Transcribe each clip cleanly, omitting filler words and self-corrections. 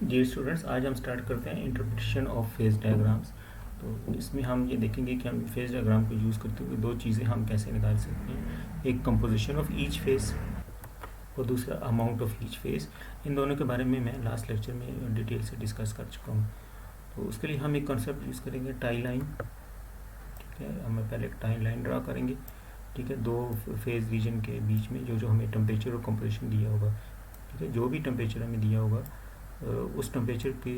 Dear students, आज हम start करते हैं इंटरप्रिटेशन ऑफ फेज डायग्राम्स। तो इसमें हम ये देखेंगे कि हम फेज डायग्राम को यूज़ करते हुए दो चीज़ें हम कैसे निकाल सकते हैं, एक कंपोजिशन ऑफ ईच फेज और दूसरा अमाउंट ऑफ ईच फेज। इन दोनों के बारे में मैं लास्ट लेक्चर में डिटेल से डिस्कस कर चुका हूँ। तो उसके लिए हम एक कॉन्सेप्ट यूज़ करेंगे, टाई लाइन। ठीक है, हम पहले एक टाई लाइन ड्रा करेंगे। ठीक है, दो फेज रीजन के बीच में जो हमें टेम्परेचर और कंपोजिशन दिया होगा, ठीक है, जो भी टेम्परेचर हमें दिया होगा उस टेम्परेचर के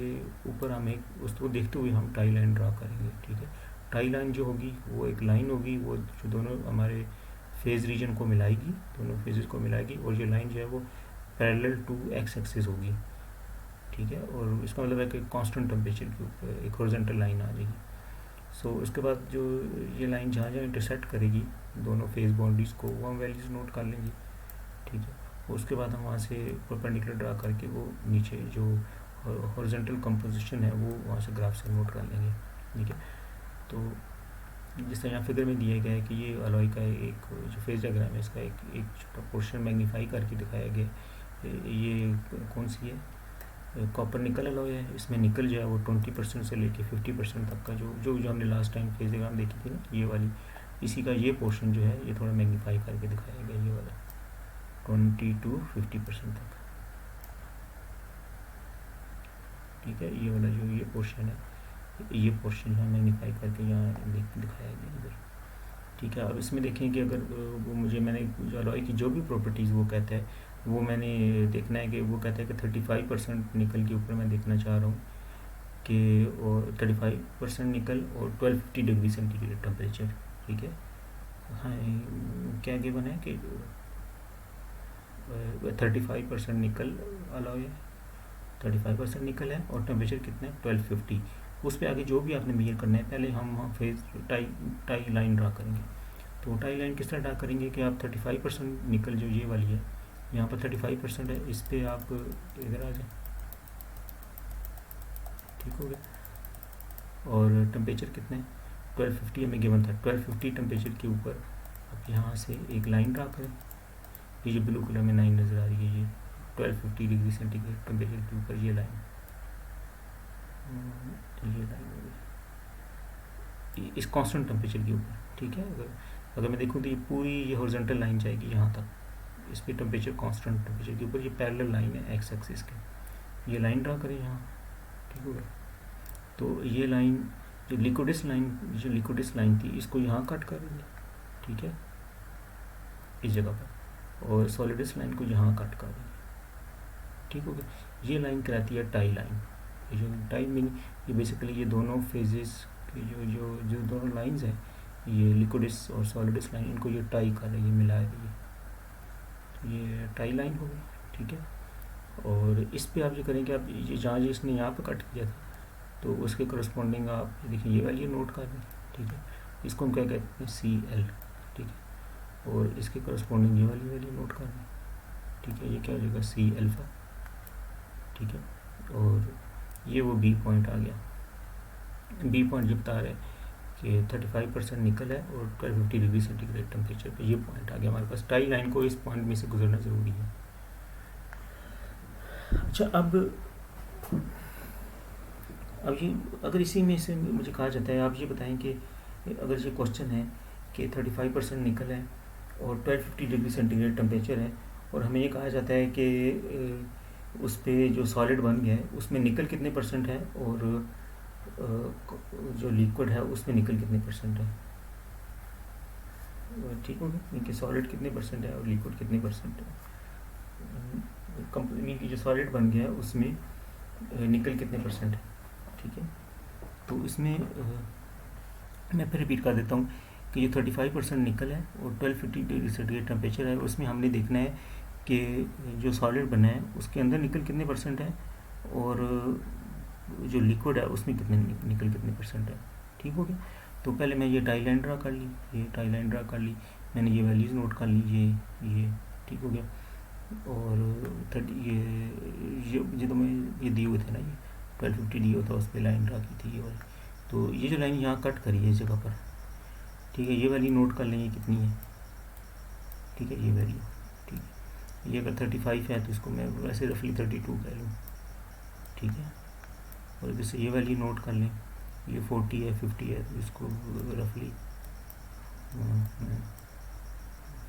ऊपर हम एक उसको देखते हुए हम टाई लाइन ड्रा करेंगे। ठीक है, टाई लाइन जो होगी वो एक लाइन होगी, वो जो दोनों हमारे फेज रीजन को मिलाएगी, दोनों फेजेस को मिलाएगी, और ये लाइन जो है वो पैरेलल टू एक्स एक्सिस होगी। ठीक है, और इसका मतलब है कि कांस्टेंट टेम्परेचर के ऊपर एक हॉरिजॉन्टल लाइन आ जाएगी। सो उसके बाद जो ये लाइन जहाँ जहाँ इंटरसेक्ट करेगी दोनों फेज बाउंड्रीज को, वो हम वैल्यूज नोट कर लेंगे। ठीक है, उसके बाद हम वहाँ से परपेंडिकुलर ड्रा करके वो नीचे जो हॉरिजॉन्टल कंपोजिशन है वो वहाँ से ग्राफ से नोट कर लेंगे। ठीक है, तो जिस तरह यहाँ फिगर में दिया गया है कि ये अलॉय का एक जो फेज डायग्राम है, इसका एक छोटा पोर्शन मैग्नीफाई करके दिखाया गया। ये कौन सी है, कॉपर निकल अलॉय है। इसमें निकल जो है वो 20% से लेके 50% तक का जो हमने लास्ट टाइम फेज डायग्राम देखी थी ना, ये वाली, इसी का ये पोर्शन जो है ये थोड़ा मैग्नीफाई करके दिखाया गया, ये वाला 20 to 50% तक। ठीक है, ये वाला जो ये पोर्शन है, ये पोर्शन यहाँ मैग्नीफाई करके यहाँ दिखाया गया इधर। ठीक है, अब इसमें देखें कि अगर वो मैंने जो अलॉय की जो भी प्रॉपर्टीज़ वो कहता है, वो मैंने देखना है कि वो कहता है कि 35% निकल के ऊपर मैं देखना चाह रहा हूँ कि और 35% निकल और 1250 डिग्री सेंटीग्रेड टेम्परेचर। ठीक है, हाँ, क्या गिवन है कि 35% निकल अलॉय है, 35% निकल है और टेम्परेचर कितना है 1250। उस पर आगे जो भी आपने मेजर करना है, पहले हम फेज टाई लाइन ड्रा करेंगे। तो टाई लाइन किस तरह ड्रा करेंगे कि आप 35% निकल जो ये वाली है, यहाँ पर 35% है, इस पर आप इधर आ जाए। ठीक हो गया, और टेम्परेचर कितने 1250 हमें गिवन था, 1250 टेम्परेचर के ऊपर आप यहाँ से एक लाइन ड्रा करें। ये जो ब्लू कलर में लाइन नज़र आ रही है, ये 1250 डिग्री सेंटीग्रेड टेम्परेचर के ऊपर ये लाइन होगी इस कांस्टेंट टेम्परेचर के ऊपर। ठीक है, अगर मैं देखूँ तो ये पूरी ये हॉरिजॉन्टल लाइन जाएगी यहाँ तक, इस पर टेम्परेचर कांस्टेंट टेम्परेचर के ऊपर, ये पैरेलल लाइन है एक्स एक्सिस के, ये लाइन ड्रा करें यहाँ। ठीक होगा, तो ये लाइन जो लिक्विडिस लाइन थी, इसको यहाँ कट कर देंगे। ठीक है, इस जगह पर, और सॉलिडिस लाइन को यहाँ कट कर देंगे। ठीक हो गया, ये लाइन कहलाती है टाई लाइन। ये जो टाई मीन ये बेसिकली ये दोनों फेजेस की जो दोनों लाइंस हैं, ये लिक्विडिस और सॉलिडिस लाइन, इनको ये टाई कर रही है, मिला रही है, तो ये टाई लाइन हो गई। ठीक है, और इस पे आप ये करेंगे, आप ये जहाँ इसने यहाँ पे कट किया था तो उसके करस्पॉन्डिंग आप देखिए ये वैल्यू नोट कर दें। ठीक है, इसको हम क्या कहते हैं CL। ठीक है, और इसके करस्पॉन्डिंग ये वाली वैल्यू नोट कर दें। ठीक है, ये क्या हो जाएगा C अल्फ़ा। ठीक है, और ये वो B पॉइंट आ गया। B पॉइंट जो बता रहे हैं कि 35% निकल है और 1250 डिग्री सेंटीग्रेड टेम्परेचर पे, ये पॉइंट आ गया हमारे पास। टाई लाइन को इस पॉइंट में से गुजरना ज़रूरी है। अच्छा, अब ये अगर इसी में से मुझे कहा जाता है, आप ये बताएं कि अगर ये क्वेश्चन है कि 35% निकल है और 1250 डिग्री सेंटीग्रेड टेम्परेचर है, और हमें ये कहा जाता है कि उस पर जो सॉलिड बन गया है उसमें निकल कितने % है और जो लिक्विड है उसमें निकल कितने % है। ठीक हो गया, कि सॉलिड कितने % है और लिक्विड कितने % है। कंपनी की जो सॉलिड बन गया है उसमें निकल कितने % है। ठीक है, तो इसमें मैं फिर रिपीट कर देता हूँ कि ये 35% निकल है और 1250 डिग्री सेंटीग्रेड टेम्परेचर है। उसमें हमने देखना है कि जो सॉलिड बना है उसके अंदर निकल कितने % है और जो लिक्विड है उसमें निकल कितने % है। ठीक हो गया, तो पहले मैं ये टाई लाइन ड्रा कर ली, मैंने ये वैल्यूज़ नोट कर ली, ये ठीक हो गया। और 30 ये तो मैं ये दिए हुए थे ना, ये 1250 दिया हुआ था, उस पर लाइन ड्रा की थी ये वाली। तो ये जो लाइन यहाँ कट करी है इस जगह पर, ठीक है, ये वैल्यू नोट कर लेंगे कितनी है। ठीक है, ये वैल्यू, ठीक है, ये अगर 35 है तो इसको मैं वैसे रफली 32 कह लूँ। ठीक है। और इधर से ये वैल्यू नोट कर लें, ये 40 है 50 है, तो इसको रफली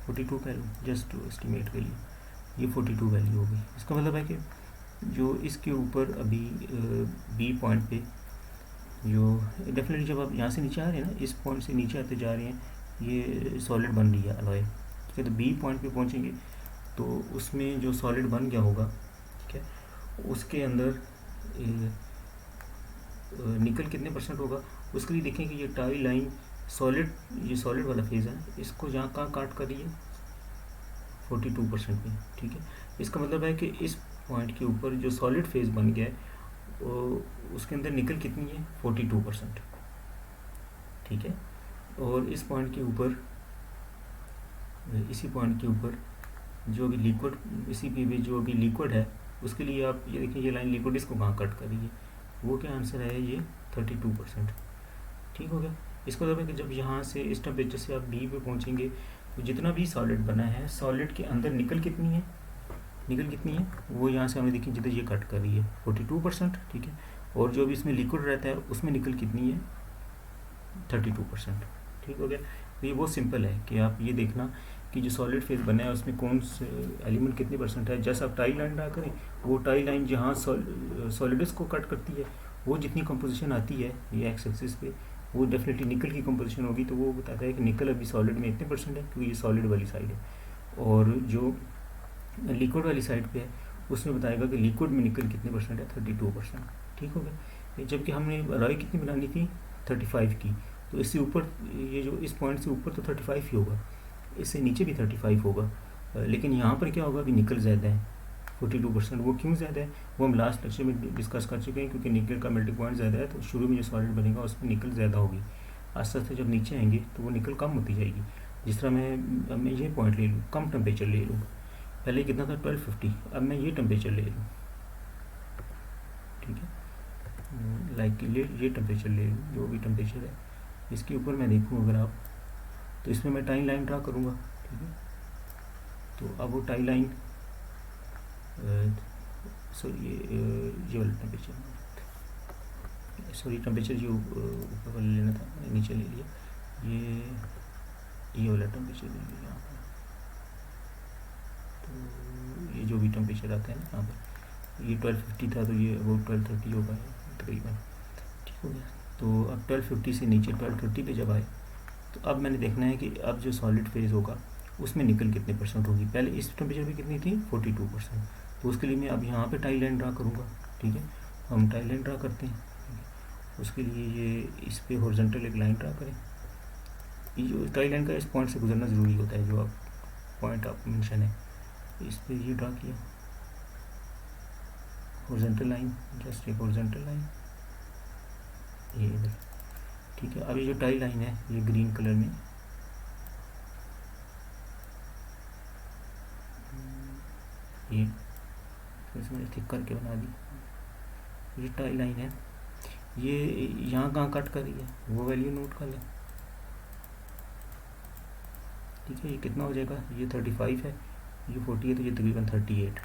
42 कह लूँ जस्ट टू एस्टिमेट के लिए, ये 42 वैल्यू होगी। इसका मतलब है कि जो इसके ऊपर अभी बी पॉइंट पे जो डेफिनेटली जब आप यहाँ से नीचे आ रहे हैं ना, इस पॉइंट से नीचे आते जा रहे हैं, ये सॉलिड बन रही है अलॉय, ठीक है। तो बी पॉइंट पे पहुँचेंगे तो उसमें जो सॉलिड बन गया होगा, ठीक है, उसके अंदर निकल कितने परसेंट होगा, उसके लिए देखें कि ये टाई लाइन सॉलिड, ये सॉलिड वाला फेज़ है, इसको जहाँ कहाँ काट कर रही है 42% में, ठीक है। इसका मतलब है कि इस पॉइंट के ऊपर जो सॉलिड फेज़ बन गया है उसके अंदर निकल कितनी है 42%, ठीक है। और इस पॉइंट के ऊपर, इसी पॉइंट के ऊपर जो भी लिक्विड, इसी पे भी जो भी लिक्विड है, उसके लिए आप ये देखिए ये लाइन लिक्विड इसको कहाँ कट कर रही है, वो क्या आंसर है, ये 32%, ठीक हो गया। इसको मतलब है कि जब यहाँ से इस टेम्परेचर से आप बी पे पहुँचेंगे तो जितना भी सॉलिड बना है, सॉलिड के अंदर निकल कितनी है, निकल कितनी है, वो यहाँ से हमें देखिए जिधर ये कट कर रही है 42%, ठीक है। और जो भी इसमें लिक्विड रहता है उसमें निकल कितनी है 32%, ठीक हो गया। तो ये बहुत सिंपल है कि आप ये देखना कि जो सॉलिड फेज बना है उसमें कौन से एलिमेंट कितने परसेंट है। जैसे आप टाई लाइन ड्रा करें, वो टाई लाइन जहाँ सॉलिड्स को कट करती है, वो जितनी कंपोजिशन आती है ये एक्स एक्सिस पे, वो डेफिनेटली निकल की कंपोजिशन होगी। तो वो बताता है कि निकल अभी सॉलिड में इतने परसेंट है, क्योंकि ये सॉलिड वाली साइड है। और जो लिक्विड वाली साइड पे है उसमें बताएगा कि लिक्विड में निकल कितने परसेंट है, 32%, ठीक हो गया। जबकि हमने अलॉय कितनी बनानी थी 35 की, तो इससे ऊपर, ये जो इस पॉइंट से ऊपर तो 35 ही होगा, इससे नीचे भी 35 होगा, लेकिन यहाँ पर क्या होगा, अभी निकल ज़्यादा है 42%। वो क्यों ज़्यादा है वो हम लास्ट लेक्चर में डिस्कस कर चुके हैं, क्योंकि निकल का मेल्टिंग पॉइंट ज़्यादा है, तो शुरू में जो सॉलिड बनेगा उसमें निकल ज़्यादा होगी। आस्ते आस्ते जब नीचे आएंगे तो वो निकल कम होती जाएगी। जिस तरह मैं ये पॉइंट ले लूँ, कम टेम्परेचर ले लूँ, पहले कितना था 1250, अब मैं ये टेम्परेचर ले लूँ, ठीक है, लाइक ये टेम्परेचर ले लूँ, जो भी टेम्परेचर है इसके ऊपर मैं देखूँ अगर आप, तो इसमें मैं टाई लाइन ड्रा करूँगा, ठीक है। तो अब वो टाई लाइन सॉरी ये वाला टेम्परेचर, सॉरी टेम्परेचर जो ऊपर वाला लेना था मैंने नीचे ले लिया, ये वाला टेम्परेचर ले लिया यहाँ पर। तो ये जो भी टेम्परेचर आता है ना यहाँ पर, ये 1250 था, तो ये वो 1230 होगा तकरीबन, ठीक हो गया। तो अब 1250 से नीचे 1230 पे जब आए, तो अब मैंने देखना है कि अब जो सॉलिड फेज़ होगा उसमें निकल कितने परसेंट होगी। पहले इस टेम्परेचर पे कितनी थी 42%, तो उसके लिए मैं अब यहाँ पे टाई लाइन ड्रा करूँगा, ठीक है। हम टाई लाइन ड्रा करते हैं, उसके लिए ये इस पे हॉरिजॉन्टल एक लाइन ड्रा करें। ये जो टाई लाइन का इस पॉइंट से गुजरना ज़रूरी होता है, जो आप पॉइंट आप मेंशन है इस पे ये ड्रा किया, हॉरिजॉन्टल लाइन, जस्ट एक हॉरिजॉन्टल लाइन ये इधर, ठीक है। अब ये जो टाई लाइन है ये ग्रीन कलर में, ये इसमें थिक करके बना दी, ये टाई लाइन है, ये यहाँ कहाँ कट कर रही है वो वैल्यू नोट कर लें, ठीक है। ये कितना हो जाएगा, ये 35 है, ये 40 है, तो ये तकरीबन 38,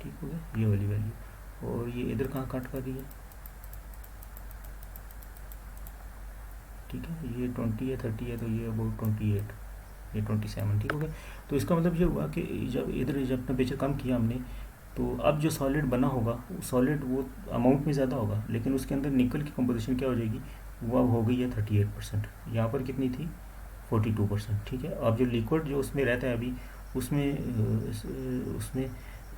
ठीक हो गया ये वाली वैल्यू। और ये इधर कहाँ कट कर रही है, ठीक है, ये 20 है 30 है, तो ये अबाउट 28, ये 27, ठीक हो गया। तो इसका मतलब ये हुआ कि जब टेम्परेचर कम किया हमने, तो अब जो सॉलिड बना होगा सॉलिड वो अमाउंट में ज़्यादा होगा, लेकिन उसके अंदर निकल की कंपोजिशन क्या हो जाएगी, वो अब हो गई है 38%। यहाँ पर कितनी थी 42%, ठीक है। अब जो लिक्विड जो उसमें रहता है अभी, उसमें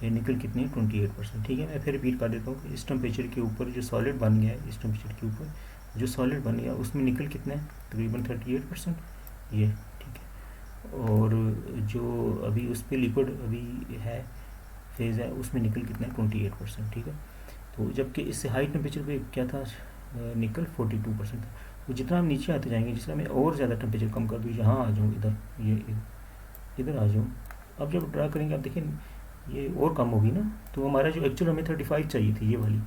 निकल कितनी है 28%, ठीक है। मैं फिर रिपीट कर देता हूँ कि इस टेम्परेचर के ऊपर जो सॉलिड बन गया है, इस टेम्परेचर के ऊपर जो सॉलिड बन गया उसमें निकल कितना है तकरीबन 38%, ये, ठीक है। और जो अभी उस पर लिक्विड अभी है फेज़ है, उसमें निकल कितना है 28%, ठीक है। तो जबकि इससे हाई टेम्परेचर पे क्या था, निकल 42% था। तो जितना हम नीचे आते जाएंगे, जिस तरह मैं और ज़्यादा टेम्परेचर कम कर दूँ, यहाँ आ जाऊँ इधर, ये इधर आ जाऊँ, अब जब ड्रा करेंगे आप देखें ये और कम होगी ना, तो हमारा जो एक्चुअल हमें 35 चाहिए थी, ये वाली,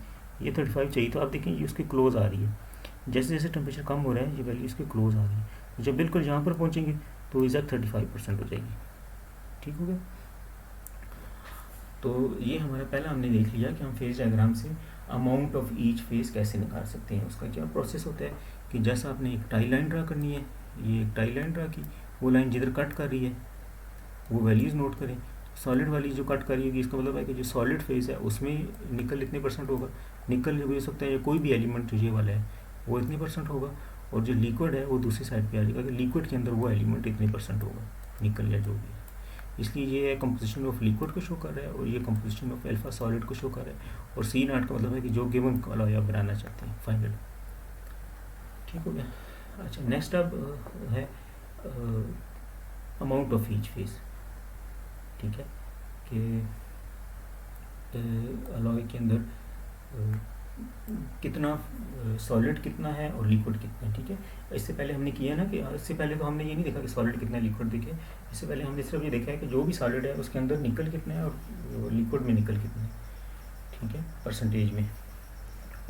ये 35 चाहिए, तो आप देखें ये उसके क्लोज आ रही है। जैसे जैसे टेम्परेचर कम हो रहा है ये वैल्यू इसके क्लोज आ रही है। जब बिल्कुल यहाँ पर पहुँचेंगे तो एग्जैक्ट 35% हो जाएगी, ठीक हो गया। तो ये हमारा पहला हमने देख लिया कि हम फेज डायग्राम से अमाउंट ऑफ ईच फेज कैसे निकाल सकते हैं। उसका क्या प्रोसेस होता है कि जैसा आपने एक टाई लाइन ड्रा करनी है, ये एक टाई लाइन ड्रा की, वो लाइन जिधर कट कर रही है वो वैल्यूज़ नोट करें। सॉलिड वाली जो कट कर रही होगी इसका मतलब है कि जो सॉलिड फेज है उसमें निकल इतने % होगा, निकल हो सकता है या कोई भी एलिमेंट जो ये वाला है वो इतने % होगा, और जो लिक्विड है वो दूसरी साइड पे आ जाएगा कि लिक्विड के अंदर वो एलिमेंट इतने % होगा, निकल या जो भी है। इसलिए ये कंपोजिशन ऑफ लिक्विड को शो कर रहा है और ये कंपोजिशन ऑफ अल्फा सॉलिड को शो कर रहा है, और सी नॉट का मतलब है कि जो गिवन अलॉय आप बनाना चाहते हैं फाइनल। ठीक हो गया। अच्छा, नेक्स्ट अब है अमाउंट ऑफ ईच फेज। ठीक है कि अलॉय के अंदर कितना सॉलिड कितना है और लिक्विड कितना है। ठीक है, इससे पहले हमने किया ना कि इससे पहले तो हमने ये नहीं देखा कि सॉलिड कितना है लिक्विड देखे, इससे पहले हमने सिर्फ ये देखा है कि जो भी सॉलिड है उसके अंदर निकल कितना है और लिक्विड में निकल कितना है। ठीक है, परसेंटेज में।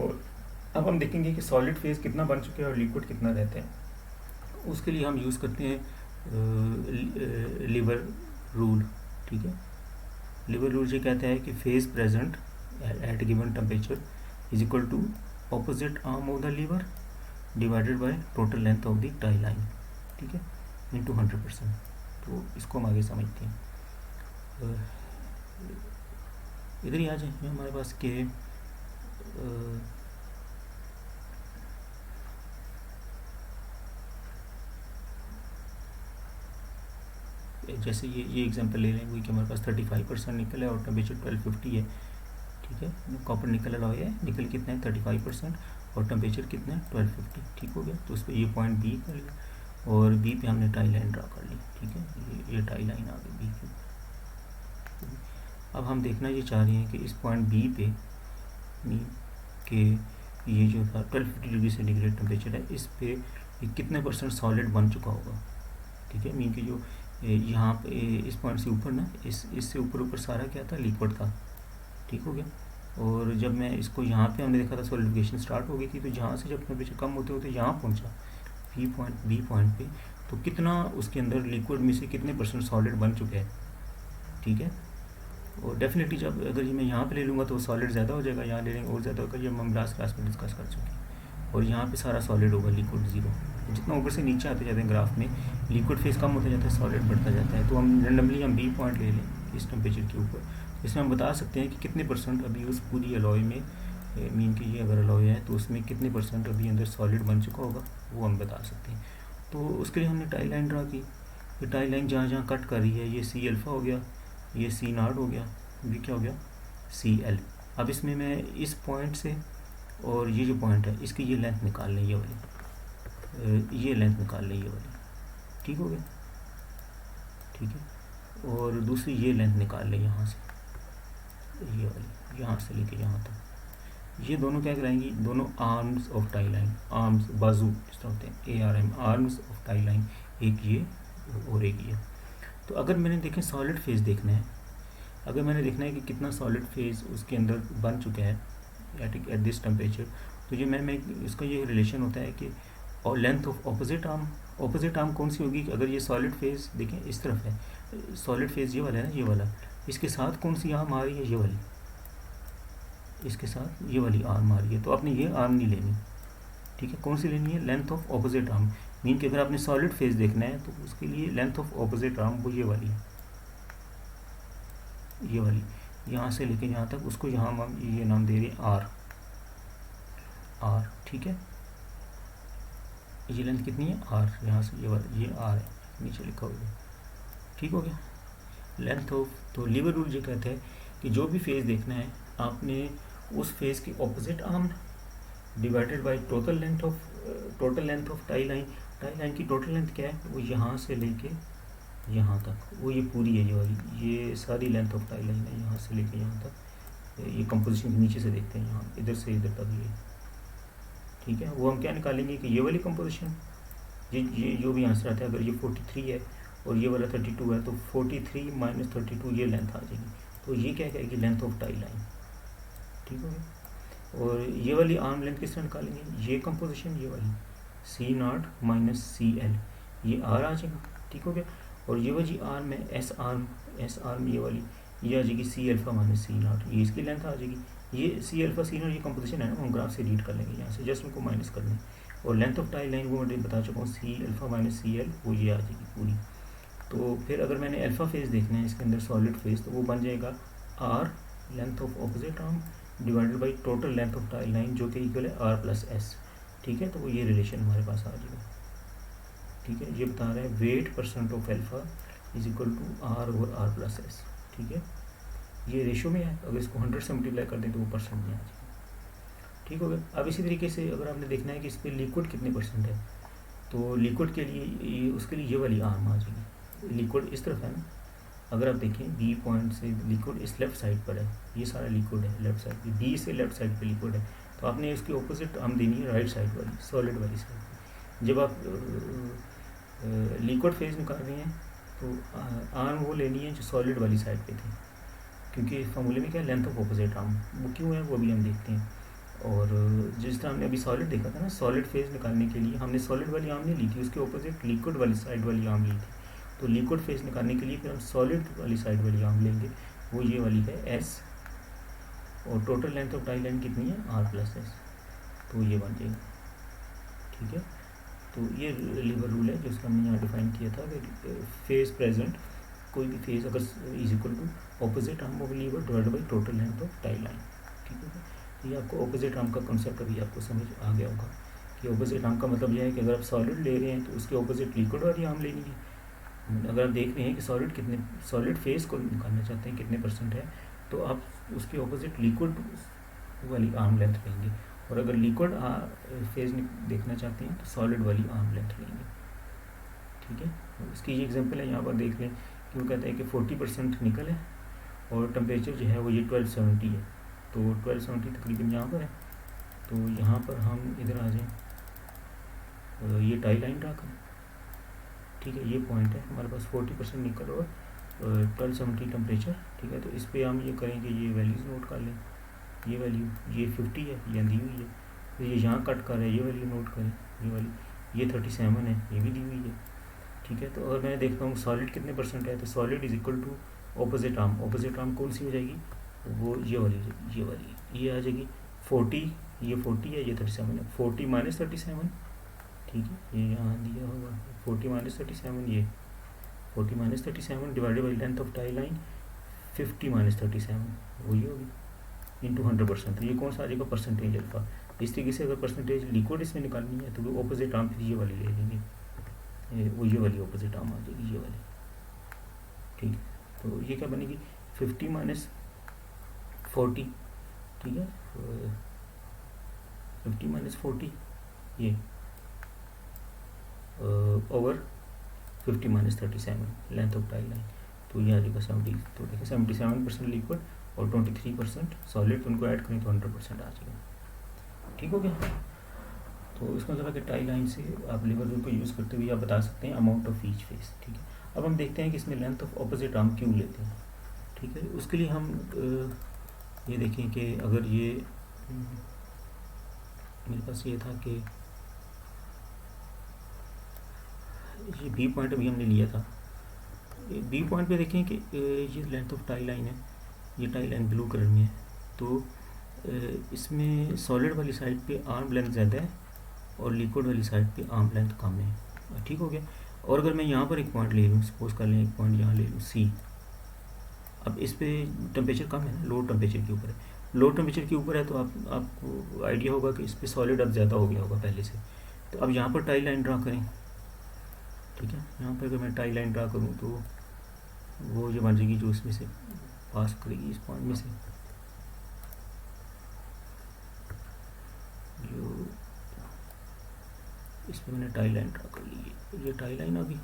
और अब हम देखेंगे कि सॉलिड फेज कितना बन चुके हैं और लिक्विड कितना रहता है। उसके लिए हम यूज़ करते हैं लीवर रूल। ठीक है, लीवर रूल ये कहता है कि phase present at given temperature is equal to opposite arm of the lever divided by total length of the tie line. ठीक है, इंटू 100%। तो इसको हम आगे समझते हैं। इधर ही आ जाए हमारे पास के जैसे ये एग्जांपल ले लें वही कि हमारे पास 35% निकल है और टेम्परेचर 1250 है। ठीक है, कॉपर निकल अलॉय है, निकल कितना है 35% और टेम्परेचर कितना है 1250। ठीक हो गया, तो उस पर ये पॉइंट बी कर लिया और बी पे हमने टाई लाइन ड्रा कर ली। ठीक है, ये टाई लाइन आ गई बी की। अब हम देखना ये चाह रहे हैं कि इस पॉइंट बी पे कि ये जो था 1250 डिग्री सेंटीग्रेड टेम्परेचर है, इस पे कितने % सॉलिड बन चुका होगा। ठीक है, मीन कि जो यहाँ पे इस पॉइंट से ऊपर ना इससे ऊपर सारा क्या था, लिक्विड था। ठीक हो गया, और जब मैं इसको यहाँ पे हमने देखा था सॉलिडिफिकेशन स्टार्ट हो गई थी, तो जहाँ से जब टेम्परेचर कम होते होते यहाँ पहुँचा बी पॉइंट पे, तो कितना उसके अंदर लिक्विड में से कितने % सॉलिड बन चुके हैं। ठीक है, और डेफिनेटली जब अगर ये मैं यहाँ पे ले लूँगा तो सॉलिड ज़्यादा हो जाएगा, यहाँ ले लेंगे और ज़्यादा होगा, ये हम लास्ट क्लास में डिस्कस कर चुके हैं। और यहाँ पे सारा सॉलिड होगा, लिक्विड ज़ीरो। जितना ऊपर से नीचे आते जाते हैं ग्राफ में, लिक्विड फेज कम होता जाता है, सॉलिड बढ़ता जाता है। तो हम रेंडमली हम बी पॉइंट ले लें इस टेम्परेचर के ऊपर, इसमें हम बता सकते हैं कि कितने % अभी उस पूरी अलॉय में, मीन कि ये अगर अलॉय है तो उसमें कितने % अभी अंदर सॉलिड बन चुका होगा, वो हम बता सकते हैं। तो उसके लिए हमने टाई लाइन ड्रा की। ये टाई लाइन जहाँ जहाँ कट कर रही है, ये सी अल्फ़ा हो गया, ये सी नॉट हो गया, ये क्या हो गया सी एल। अब इसमें मैं इस पॉइंट से और ये जो पॉइंट है इसकी ये लेंथ निकाल लें, ये वाली, ये लेंथ निकाल लें, ये वाली। ठीक हो गया, ठीक है, और दूसरी ये लेंथ निकाल लें यहाँ से, ये वाली, यहाँ से लेके यहाँ तक। ये दोनों क्या कराएंगी, दोनों arms of tie line, arms बाजू जिस तरह होते हैं, ARM, arms of tie line, एक ये और एक ये। तो अगर मैंने देखें सॉलिड फेज देखना है, अगर मैंने देखना है कि कितना सॉलिड फेज उसके अंदर बन चुका है एट दिस टेम्परेचर, तो ये मैं इसका ये रिलेशन होता है कि और लेंथ ऑफ ऑपोजिट आर्म कौन सी होगी। अगर ये सॉलिड फेज देखें इस तरफ है, सॉलिड फेज ये वाला है ना, ये वाला, इसके साथ कौन सी आर्म आ रही है, ये वाली, इसके साथ ये वाली आर्म आ रही है। तो आपने ये आर्म नहीं लेनी। ठीक है, कौन सी लेनी है, length of opposite arm. Mean कि अगर आपने सॉलिड फेज देखना है तो उसके लिए लेंथ ऑफ ऑपोजिट आर्म वो ये वाली है, ये वाली, यहाँ से लेके यहाँ तक, उसको यहाँ हम ये नाम दे रहे हैं आर। ठीक है, ये लेंथ कितनी है आर, यहाँ से ये वाला, ये आर है, नीचे लिखा हुआ है। ठीक हो गया, लेंथ ऑफ। तो लीवर रूल ये कहते हैं कि जो भी फेज देखना है आपने उस फेज की opposite arm divided by total length of tie line की टोटल लेंथ क्या है, वो यहाँ से लेके यहाँ तक, वो ये पूरी है, ये वाली, ये सारी लेंथ ऑफ टाई लाइन है, यहाँ से लेके यहाँ तक। ये कंपोजिशन के नीचे से देखते हैं, यहाँ इधर से इधर तक ये। ठीक है, वो हम क्या निकालेंगे कि ये वाली कंपोजिशन, ये जो भी आंसर आता है, अगर ये 43 है और ये वाला 32 है, तो 43 - 32 ये लेंथ आ जाएगी। तो ये क्या कहेगी, लेंथ ऑफ टाई लाइन। ठीक हो गया, और ये वाली आर्म लेंथ किस तरह निकालेंगे, ये कंपोजिशन, ये वाली C0 - CL, ये आर आ जाएगा। ठीक हो गया, और ये वाली आर्म है एस आर्म, ये वाली, ये आ जाएगी C alpha minus C naught, ये इसकी लेंथ आ जाएगी। ये सी अल्फ़ा सी नॉट ये कंपोजिशन है ना, हम ग्राफ से रीड कर लेंगे यहाँ से, जस्ट उनको माइनस कर लें। और लेंथ ऑफ टाई लाइन वो मैं बता चुका हूँ, C alpha minus C L, वो ये आ जाएगी पूरी। तो फिर अगर मैंने अल्फ़ा फेज़ देखना है इसके अंदर सॉलिड फेज़, तो वो बन जाएगा R length of opposite arm divided by total length of tie line, जो कि इक्वल है आर प्लस एस। ठीक है, तो वो ये रिलेशन हमारे पास आ जाएगा। ठीक है, ये बता रहा है weight percent of alpha is equal to R over R plus S. ठीक है, ये रेशो में है, अगर इसको 100 से मल्टीप्लाई कर दें तो वो परसेंट में आ जाएगा। ठीक हो गया। अब इसी तरीके से अगर आपने देखना है कि इस पर लिक्विड कितने परसेंट है, तो लिक्विड के लिए उसके लिए ये वाली आर्म आ जाएगी। लिक्विड इस तरफ है ना, अगर आप देखें बी पॉइंट से लिक्विड इस लेफ्ट साइड पर है, ये सारा लिक्विड है लेफ्ट साइड पे, बी से लेफ्ट साइड पे लिक्विड है, तो आपने इसकी ऑपोजिट आर्म देनी है राइट साइड वाली, सॉलिड वाली साइड। जब आप लिक्विड फेज निकाल रहे हैं तो आर्म वो लेनी है जो सॉलिड वाली साइड पे थी, क्योंकि फॉर्मूले में क्या है, लेंथ ऑफ ऑपोजिट आर्म, वो क्यों है वो भी हम देखते हैं। और जिस तरह हमने अभी सॉलिड देखा था ना, सॉलिड फेज निकालने के लिए हमने सॉलिड वाली आर्म नहीं ली थी, उसके ऑपोजिट लिक्विड वाली साइड वाली आर्म ली थी। तो लिक्विड फेज निकालने के लिए फिर हम सॉलिड वाली साइड वाली आर्म लेंगे, वो ये वाली है एस, और total length of tie line कितनी है आर प्लस एस, तो ये बन जाएगा। ठीक है, तो ये लीवर रूल है जिसका हमने यहाँ डिफाइन किया था कि फेज प्रेजेंट, कोई भी फेज अगर is equal to opposite arm of lever divided by total length of tie line. ठीक है, ये आपको ऑपोजिट आर्म का कॉन्सेप्ट अभी आपको समझ आ गया होगा कि ऑपोजिट आर्म का मतलब यह है कि अगर आप सॉलिड ले रहे हैं तो उसके ऑपोजिट लिक्विड वाली आर्म लेनी है। अगर आप देख रहे हैं कि सॉलिड फेज को निकालना चाहते हैं कितने परसेंट है, तो आप उसके ऑपोजिट लिक्विड वाली आर्म लेंथ लेंगे, और अगर लिक्विड फेज देखना चाहते हैं तो सॉलिड वाली आर्म लेंथ लेंगे। ठीक है, इसकी ये एग्जांपल है, यहाँ पर देख लें कि वो कहता है कि 40% निकल है और टेम्परेचर जो है वो ये 1270 है, तो 1270 तकरीबन यहाँ पर है। तो यहाँ पर हम इधर आ जाएं, ये टाई लाइन ड्रा करें। ठीक है, ये पॉइंट है हमारे पास 40% निकल और 1270 टेम्परेचर। ठीक है, तो इस पर हम ये करेंगे, ये वैल्यूज़ नोट कर लें। ये वैल्यू ये 50 है, ये दी हुई है, तो ये यहाँ कट कर है, ये वैल्यू नोट करें, ये वाली ये 37 है, ये भी दी हुई है। ठीक है, तो अगर मैं देखता हूँ सॉलिड कितने परसेंट है, तो solid is equal to opposite arm. Opposite arm कौन सी हो जाएगी, वो ये वाली ये आ जाएगी 40, ये 40 है, ये 37 है, 40 माइनस 37। ठीक है, ये यहाँ दिया होगा 40 माइनस 37, ये 40 minus 37 divided by length of tie line 50 minus 37, वही होगी इंटू 100%। ये कौन सा आ जाएगा, परसेंटेज अल्फा। इस तरीके से अगर परसेंटेज लिक्विड इसमें निकालनी है तो वो ऑपोजिट आर्म फिर ये वाली ले लेंगे, ये वाली ऑपोजिट आर्म आ जाएगी, ये वाली। ठीक है, तो ये क्या बनेगी 50 माइनस 40। ठीक है, 50 माइनस 40 ये over 50 minus 37 length of tie line, तो ये आ जाएगा 70। तो देखिए 77% लिक्विड और 23% सॉलिड, उनको ऐड करें तो 100% आ जाएगा। ठीक हो गया। तो इसका मतलब है कि टाई लाइन से आप लीवर रूल को यूज़ करते हुए आप बता सकते हैं अमाउंट ऑफ ईच फेस। ठीक है, अब हम देखते हैं कि इसमें लेंथ ऑफ ऑपोजिट आर्म क्यों लेते हैं। ठीक है, उसके लिए हम ये देखें कि अगर ये मेरे पास ये था कि ये बी पॉइंट अभी हमने लिया था, बी पॉइंट पे देखें कि ये लेंथ ऑफ टाई लाइन है, ये टाई लाइन ब्लू कलर में है, तो इसमें सॉलिड वाली साइड पे आर्म लेंथ ज़्यादा है और लिक्विड वाली साइड पे आर्म लेंथ कम है। ठीक हो गया। और अगर मैं यहाँ पर एक पॉइंट ले लूँ, सपोज कर लें एक पॉइंट यहाँ ले लूँ सी, अब इस पे टेम्परेचर कम है ना, लो टेम्परेचर के ऊपर है, लो टेम्परेचर के ऊपर है, तो आपको आइडिया होगा कि इस पर सॉलिड अब ज़्यादा हो गया होगा पहले से। तो अब यहाँ पर टाई लाइन ड्रा करें। ठीक है, यहाँ पर अगर मैं टाई लाइन ड्रा करूँ तो वो जो बन जाएगी जो इसमें से पास करेगी इस पॉइंट में से, जो इस पर मैंने टाई लाइन ड्रा कर ली है, ये टाई लाइन आ गई।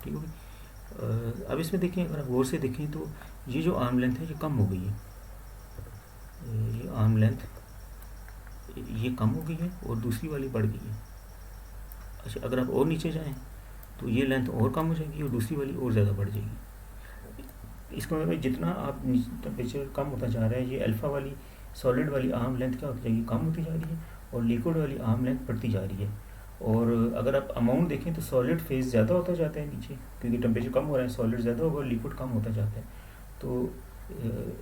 ठीक होगी। अब इसमें देखें, अगर आप गौर से देखें तो ये जो आर्म लेंथ है ये कम हो गई है, ये आर्म लेंथ ये कम हो गई है और दूसरी वाली बढ़ गई है। अच्छा, अगर आप और नीचे जाएं तो ये लेंथ और कम हो जाएगी और दूसरी वाली और ज़्यादा बढ़ जाएगी। इसका मतलब जितना आप टेम्परेचर कम होता जा रहा है, ये अल्फ़ा वाली सॉलिड वाली आर्म लेंथ क्या होती जाएगी, कम होती जा रही है, और लिक्विड वाली आर्म लेंथ बढ़ती जा रही है। और अगर आप अमाउंट देखें तो सॉलिड फेज ज़्यादा होता जाता है नीचे, क्योंकि टेम्परेचर कम हो रहा है, सॉलिड ज़्यादा होगा और लिक्विड कम होता जाता है। तो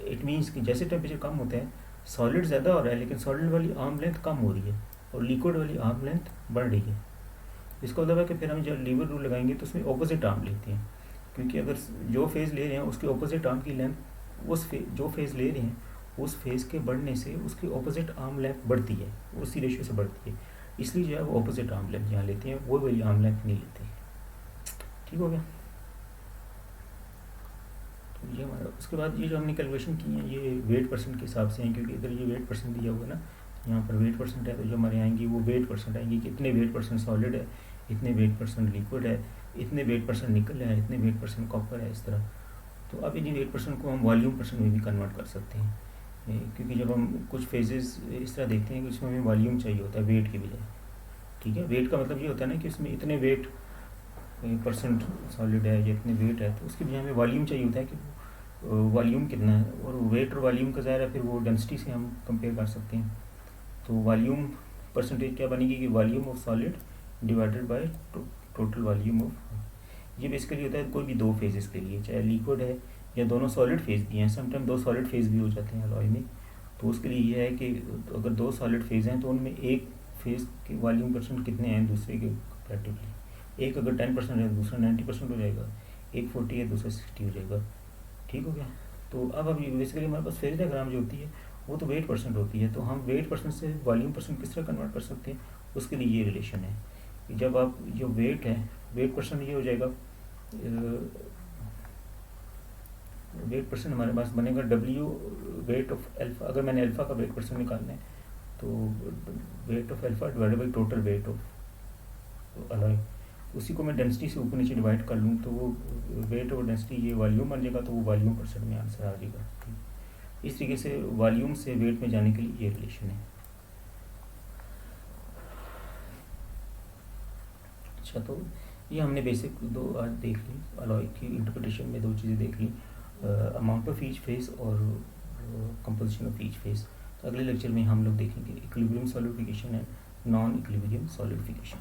इट मीन्स कि जैसे टेम्परेचर कम होता है सॉलिड ज़्यादा हो रहा है, लेकिन सॉलिड वाली आर्म लेंथ कम हो रही है और लिक्विड वाली आर्म लेंथ बढ़ रही है। इसका मतलब है कि फिर हम जब लीवर रूल लगाएंगे तो उसमें ऑपोजिट आर्म लेते हैं, क्योंकि अगर जो फेज़ ले रहे हैं उसके ऑपोजिट आर्म की लेंथ जो फेज़ ले रहे हैं उस फेज़ के बढ़ने से उसकी ऑपोजिट आर्म लेंथ बढ़ती है, उसी रेशियो से बढ़ती है, इसलिए जो है वो ऑपोजिट आर्म लेंथ यहाँ लेते हैं, वो वाली आर्म लेंथ नहीं लेते हैं। ठीक हो गया। तो ये हमारा, उसके बाद ये जो हमने कैलकुलेशन की है ये वेट परसेंट के हिसाब से हैं, क्योंकि इधर ये वेट परसेंट दिया हुआ है ना, यहाँ पर वेट परसेंट है, तो जो हमारे आएंगी वो वेट परसेंट आएंगी कि इतने वेट परसेंट सॉलिड है, इतने वेट परसेंट लिक्विड है, इतने वेट परसेंट निकल है, इतने वेट परसेंट कॉपर है, इस तरह। तो अब इन्हीं वेट परसेंट को हम वॉल्यूम परसेंट में भी कन्वर्ट कर सकते हैं, क्योंकि जब हम कुछ फेजेस इस तरह देखते हैं कि उसमें हमें वॉल्यूम चाहिए होता है वेट की बजाय। ठीक है, वेट का मतलब ये होता है ना कि उसमें इतने वेट परसेंट सॉलिड है या इतने वेट है, तो उसके बजाय हमें वॉल्यूम चाहिए होता है कि वॉल्यूम कितना है, और वेट और वॉल्यूम का ज़ाहिर है फिर वो डेंसिटी से हम कंपेयर कर सकते हैं। तो वॉल्यूम परसेंटेज क्या बनेगी कि volume of solid divided by total volume of, ये बेसिकली होता है कोई भी दो फेजेस के लिए, चाहे लिक्विड है या दोनों सॉलिड फेज भी हैं, समटाइम दो सॉलिड फेज भी हो जाते हैं अलॉय में। तो उसके लिए ये है कि अगर दो सॉलिड फेज हैं तो उनमें एक फेज के वॉल्यूम परसेंट कितने हैं दूसरे के कंपैरेटिवली, एक अगर 10% है दूसरा 90% हो जाएगा, एक 40 है दूसरा 60 हो जाएगा। ठीक हो गया। तो अब बेसिकली हमारे पास फेज डायग्राम जो होती है वो तो वेट परसेंट होती है, तो हम वेट परसेंट से वॉल्यूम परसेंट किस तरह कन्वर्ट कर सकते हैं, उसके लिए ये रिलेशन है कि जब आप जो वेट है, वेट परसेंट ये हो जाएगा, वेट परसेंट हमारे पास बनेगा W वेट ऑफ अल्फा, अगर मैंने अल्फा का वेट परसेंट निकालना है तो weight of alpha divided by total weight of alloy, उसी को मैं डेंसिटी से ऊपर नीचे डिवाइड कर लूँ तो वो वेट और डेंसिटी ये वॉल्यूम बन जाएगा, तो वो वॉल्यूम परसेंट में आंसर आ जाएगा। इस तरीके से वॉल्यूम से वेट में जाने के लिए ये रिलेशन है। अच्छा, तो ये हमने बेसिक दो आज देख ली, अलॉय की इंटरप्रिटेशन में दो चीज़ें देख ली, अमाउंट ऑफ ईच फेज और कंपोजिशन ऑफ ईच फेज। तो अगले लेक्चर में हम लोग देखेंगे equilibrium solidification and non equilibrium solidification.